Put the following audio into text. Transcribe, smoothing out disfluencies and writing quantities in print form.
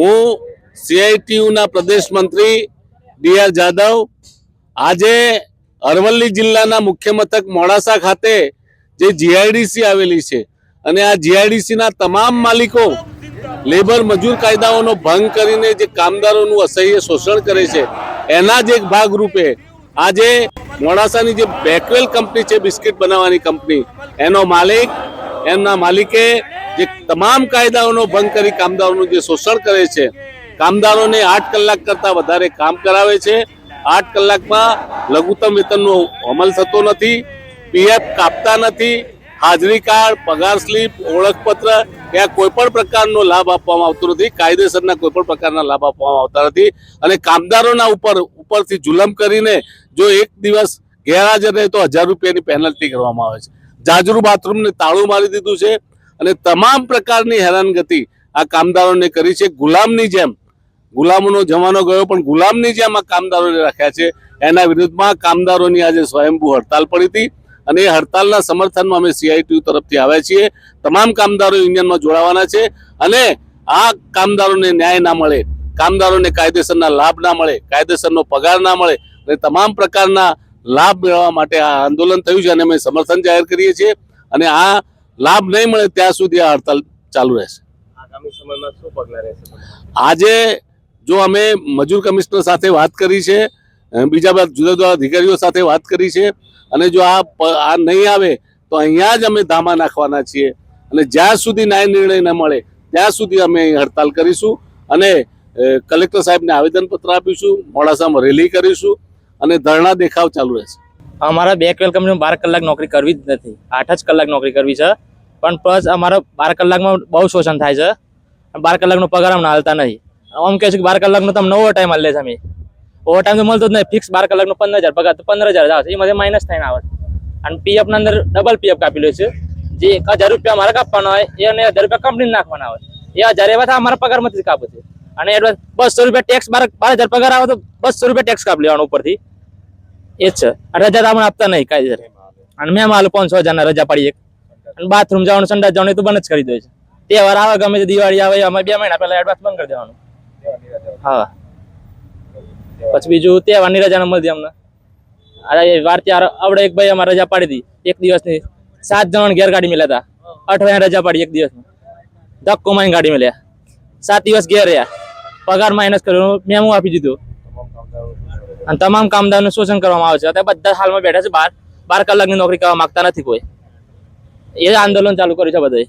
હું સીઆઈટીયુના પ્રદેશ મંત્રી ડી.આર. જાદવ આજે અરવલ્લી જિલ્લાના મુખ્ય મથક મોડાસા ખાતે જે જીઆઈડીસી આવેલી છે અને આ જીઆઈડીસીના તમામ માલિકો લેબર મજૂર કાયદાઓનો ભંગ કરીને જે કામદારોનું અસહ્ય શોષણ કરે છે એના જ એક ભાગરૂપે આજે મોડાસાની જે બેકવેલ કંપની છે, બિસ્કિટ બનાવવાની કંપની, એમના માલિકે જે તમામ કાયદાઓનો ભંગ કરી કામદારોનું જે શોષણ કરે છે, કામદારોને 8 કલાક કરતા વધારે કામ કરાવે છે, 8 કલાકમાં લઘુત્તમ વેતનનો અમલ થતો નથી, પીએફ કાપતા નથી, હાજરી કાર્ડ, પગાર સ્લીપ, ઓળખપત્ર ત્યાં કોઈ પણ પ્રકારનો લાભ આપવામાં આવતો નથી, કાયદેસરના કોઈ પણ પ્રકારના લાભ આપવામાં આવતા નથી અને કામદારોના ઉપરથી જુલમ કરીને જો એક દિવસ ગેરહાજર રહે તો 1000 રૂપિયાની પેનલ્ટી કરવામાં આવે છે. જાજરૂ બાથરૂમને તાળું મારી દીધું છે અને તમામ પ્રકારની હેરાનગતિ આ કામદારોને કરી છે. ગુલામની જેમ, ગુલામોનો જમાનો ગયો પણ ગુલામની જેમ આ કામદારોને રાખ્યા છે. એના વિરુદ્ધમાં કામદારોની આજે સ્વયંભૂ હડતાલ પડી હતી અને એ હડતાલના સમર્થનમાં અમે સીઆઈટીયુ તરફથી આવ્યા છીએ. તમામ કામદારો યુનિયનમાં જોડાવાના છે અને આ કામદારોને ન્યાય ના મળે, કામદારોને કાયદેસરના લાભ ના મળે, કાયદેસરનો પગાર ના મળે અને તમામ પ્રકારના લાભ મેળવવા માટે આ આંદોલન થયું છે અને અમે સમર્થન જાહેર કરીએ છીએ અને આ લાભ નહીં મળે ત્યાં સુધી આ હડતાલ ચાલુ રહેશે. આગામી સમયમાં શું પગલાં રહેશે? આજે જો અમે મજૂર કમિશનર સાથે વાત કરી છે, બીજા બધા જુદા જુદા અધિકારીઓ સાથે વાત કરી છે અને જો આ નહીં આવે તો અહીંયા જ અમે ધામા નાખવાના છીએ અને જ્યાં સુધી ન્યાય નિર્ણય ન મળે ત્યાં સુધી અમે હડતાલ કરીશું અને કલેક્ટર સાહેબને આવેદનપત્ર આપીશું, મોડાસામાં રેલી કરીશું અને ધરણા દેખાવ ચાલુ રહેશે. અમારા બેકવેલ કંપનીમાં 12 કલાક નોકરી કરવી જ નથી, 8 જ કલાક નોકરી કરવી છે, પણ પ્લસ અમારા 12 કલાકમાં બહુ શોષણ થાય છે. 12 કલાકનો પગાર અમને હાલતા નહીં. આમ કહે છે કે 12 કલાકનો તમે ઓવર ટાઈમ હાલે છે. અમે ઓવર ટાઈમ તો મળતો જ નહીં. ફિક્સ 12 કલાકનો 15000 પગાર તો 15000 આવે છે, એમાંથી માઇનસ થઈને આવે અને પીએફના અંદર ડબલ પીએફ કાપી લે છે. જે 1000 રૂપિયા અમારે કાપવાના હોય એ અને 1000 રૂપિયા કંપનીને નાખવાના હોય એ 1000 એવા અમારા પગારમાંથી જ કાપે છે અને એડવાન્સ 200 રૂપિયા ટેક્સ, 12000 પગાર આવે તો 200 રૂપિયા ટેક્સ કાપી લેવાનો ઉપરથી. એ જ છે. રજા આપણે આપતા નહીં કાયદેસર અને મેં માલ 500,000 રજા પાડી એક અને બાથરૂમ જવાનું, સંડાસ જવાનું તો બંધ જ કરી દે છે. તહેવાર આવે, ગમે તે દિવાળી આવે, અમે 2 મહિના પહેલા એડવાન્સ બંધ કરી દેવાનું. હા, પછી બીજું તહેવારની રજા મળતી અમને. અરે વાર ત્યારે આવડે એક ભાઈ અમારે રજા પાડી હતી એક દિવસની, 7 જણ ઘેર ગાડી મળ્યા હતા. 8 રજા પાડી એક દિવસની, ધક્કો મારીને ગાડી મળ્યા, 7 દિવસ ઘેર રહ્યા, પગાર માઇનસ કર્યો, મેમો આપી દીધો અને તમામ કામદારોનું શોષણ કરવામાં આવે છે. અત્યારે બધા હાલમાં બેઠા છે, 12 કલાકની નોકરી કરવા માંગતા નથી કોઈ. એ આંદોલન ચાલુ કર્યું છે બધાએ.